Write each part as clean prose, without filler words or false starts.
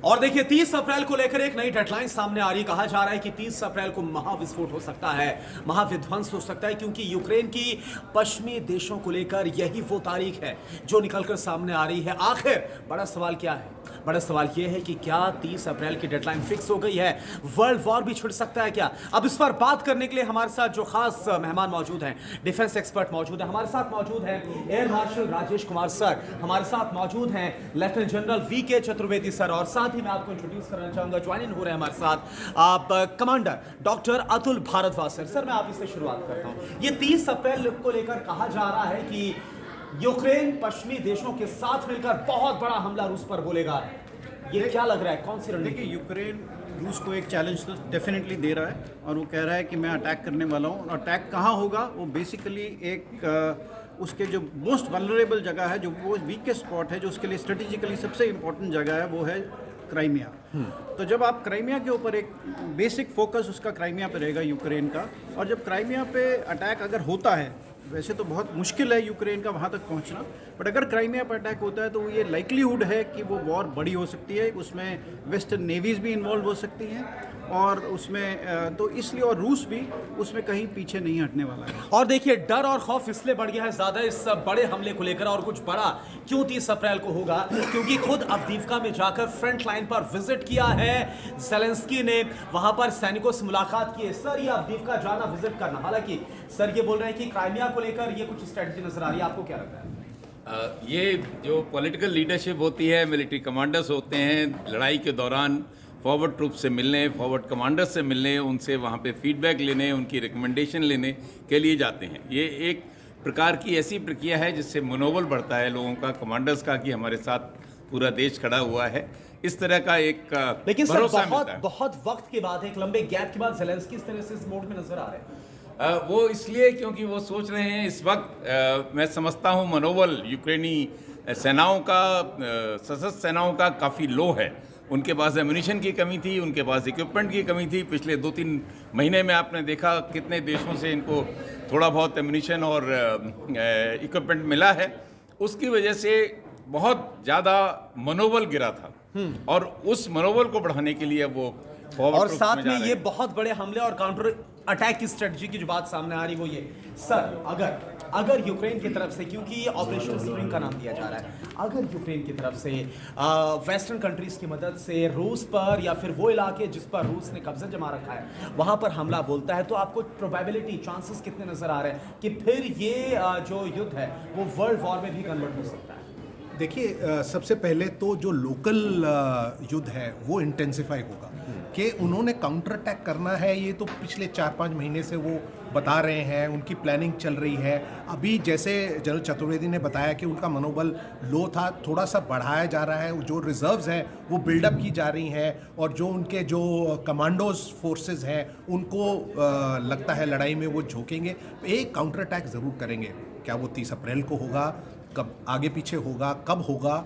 और देखिए 30 अप्रैल को लेकर एक नई डेडलाइन सामने आ रही। कहा जा रहा है कि 30 अप्रैल को महाविस्फोट हो सकता है, महाविध्वंस हो सकता है, क्योंकि यूक्रेन की पश्चिमी देशों को लेकर यही वो तारीख है जो निकलकर सामने आ रही है। आखिर बड़ा सवाल क्या है? बड़ा सवाल यह है कि क्या 30 अप्रैल की डेडलाइन फिक्स हो गई है? वर्ल्ड वॉर भी छिड़ सकता है क्या? अब इस पर बात करने के लिए हमारे साथ जो खास मेहमान मौजूद हैं, डिफेंस एक्सपर्ट मौजूद है, हमारे साथ मौजूद हैं air marshal Rajesh Kumar sir, हमारे साथ मौजूद हैं lieutenant general VK Chaturvedi sir, और साथ ही मैं आपको इंट्रोड्यूस करना चाहूंगा, ज्वाइन हो रहे हैं हमारे साथ आप commander doctor Atul Bhardwaj sir. Sir मैं आप इससे शुरुआत करता हूं। ये 30 अप्रैल को लेकर कहा जा रहा है कि यूक्रेन पश्चिमी देशों के साथ मिलकर बहुत बड़ा हमला रूस पर बोलेगा। ये क्या लग रहा है, कौन सी रणनीति? देखिए, यूक्रेन रूस को एक चैलेंज तो डेफिनेटली दे रहा है और वो कह रहा है कि मैं अटैक करने वाला हूँ। और अटैक कहाँ होगा? वो बेसिकली उसके जो मोस्ट वल्नरेबल जगह है, जो वो वीकेस्ट स्पॉट है, जो उसके लिए स्ट्रेटेजिकली सबसे इंपॉर्टेंट जगह है, वो है क्राइमिया। तो जब आप क्राइमिया के ऊपर एक बेसिक फोकस उसका क्राइमिया पे रहेगा यूक्रेन का, और जब क्राइमिया पे अटैक अगर होता है, वैसे तो बहुत मुश्किल है यूक्रेन का वहाँ तक पहुँचना, बट अगर क्राइमिया पर अटैक होता है तो ये लाइक्लीहुड है कि वो वॉर बड़ी हो सकती है, उसमें वेस्टर्न नेवीज़ भी इन्वॉल्व हो सकती हैं, और उसमें तो इसलिए, और रूस भी उसमें कहीं पीछे नहीं हटने वाला है। और देखिए डर और खौफ इसलिए बढ़ गया है ज़्यादा इस बड़े हमले को लेकर, और कुछ बड़ा क्यों 30 अप्रैल को होगा, क्योंकि खुद अवदीवका में जाकर फ्रंट लाइन पर विजिट किया है ज़ेलेंस्की ने, वहां पर सैनिकों से मुलाकात की है। सर ये अवदीवका जाना, विजिट करना, हालांकि सर ये बोल रहे हैं कि क्राइमिया को लेकर ये कुछ स्ट्रेटजी नजर आ रही है, आपको क्या लगता है? ये जो पॉलिटिकल लीडरशिप होती है, मिलिट्री कमांडर्स होते हैं, लड़ाई के दौरान फॉरवर्ड ट्रूप से मिलने, फॉरवर्ड कमांडर्स से मिलने, उनसे वहाँ पे फीडबैक लेने, उनकी रिकमेंडेशन लेने के लिए जाते हैं। ये एक प्रकार की ऐसी प्रक्रिया है जिससे मनोबल बढ़ता है लोगों का, कमांडर्स का, कि हमारे साथ पूरा देश खड़ा हुआ है। इस तरह का एक लेकिन सर भरोसा मिलता है। बहुत वक्त के बाद, एक लंबे गैप के बाद ज़ेलेंस्की इस तरह से इस मोड में नजर आ रहे हैं। वो इसलिए क्योंकि वो सोच रहे हैं इस वक्त, मैं समझता हूँ मनोबल यूक्रेनी सेनाओं का, सशस्त्र सेनाओं का काफ़ी लो है। उनके पास एम्यूनिशन की कमी थी, उनके पास इक्विपमेंट की कमी थी। पिछले 2-3 महीने में आपने देखा कितने देशों से इनको थोड़ा बहुत एम्यूनिशन और इक्विपमेंट मिला है। उसकी वजह से बहुत ज़्यादा मनोबल गिरा था, और उस मनोबल को बढ़ाने के लिए वो और साथ में ये बहुत बड़े हमले और काउंटर अटैक की स्ट्रेटजी की जो बात सामने आ रही वो ये। सर अगर यूक्रेन की तरफ से, क्योंकि ये ऑपरेशन स्प्रिंग का नाम दिया जा रहा है, अगर यूक्रेन की तरफ से वेस्टर्न कंट्रीज की मदद से रूस पर, या फिर वो इलाके जिस पर रूस ने कब्जा जमा रखा है, वहां पर हमला बोलता है, तो आपको प्रोबेबिलिटी, चांसेस कितने नजर आ रहे हैं कि फिर ये जो युद्ध है वो वर्ल्ड वॉर में भी कन्वर्ट हो सकता है? देखिए, सबसे पहले तो जो लोकल युद्ध है वो इंटेंसिफाई होगा, कि उन्होंने काउंटर अटैक करना है, ये तो पिछले 4-5 महीने से वो बता रहे हैं, उनकी प्लानिंग चल रही है। अभी जैसे जनरल चतुर्वेदी ने बताया कि उनका मनोबल लो था, थोड़ा सा बढ़ाया जा रहा है, जो रिजर्व्स हैं वो बिल्डअप की जा रही हैं, और जो उनके जो कमांडोज फोर्सेस हैं उनको लगता है लड़ाई में वो झोंकेंगे, एक काउंटर अटैक ज़रूर करेंगे। क्या वो 30 अप्रैल को होगा, कब आगे पीछे होगा, कब होगा,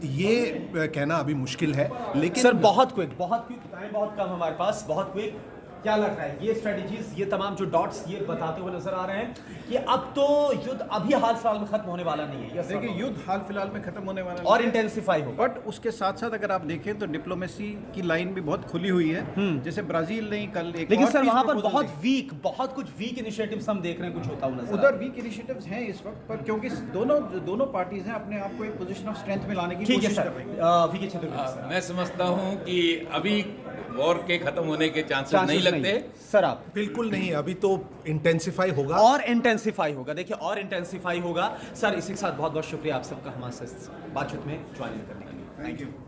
ये कहना अभी मुश्किल है। लेकिन सर बहुत क्विक टाइम बहुत कम हमारे पास, बहुत क्विक, क्या लग रहा है ये स्ट्रेटजीज, ये तमाम जो डॉट्स ये बताते हुए नजर आ रहे हैं कि अब तो युद्ध अभी हाल फिलहाल में खत्म होने वाला नहीं है? देखिए, युद्ध हाल फिलहाल में खत्म होने वाला और इंटेंसिफाई हो, बट उसके साथ साथ अगर आप देखें तो डिप्लोमेसी की लाइन भी बहुत खुली हुई है। जैसे ब्राजील ने कल एक, लेकिन सर वहां पर बहुत कुछ वीक इनिशिएटिव्स हम देख रहे हैं, कुछ होता हुआ नजर उधर वीक इनिशिएटिव्स हैं इस वक्त, पर क्योंकि दोनों पार्टीज हैं अपने आप को एक पोजीशन ऑफ स्ट्रेंथ में लाने की कोशिश कर रही हैं। वीके चतुर्वेदी, मैं समझता हूँ कि अभी वॉर के खत्म होने के चांसेस नहीं लगते। सर आप? बिल्कुल नहीं, अभी तो इंटेंसिफाई होगा, और इंटेंसिफाई होगा। देखिए और इंटेंसिफाई होगा। सर इसी के साथ बहुत बहुत शुक्रिया आप सबका हमारे साथ बातचीत में ज्वाइन करने के लिए। Thank you.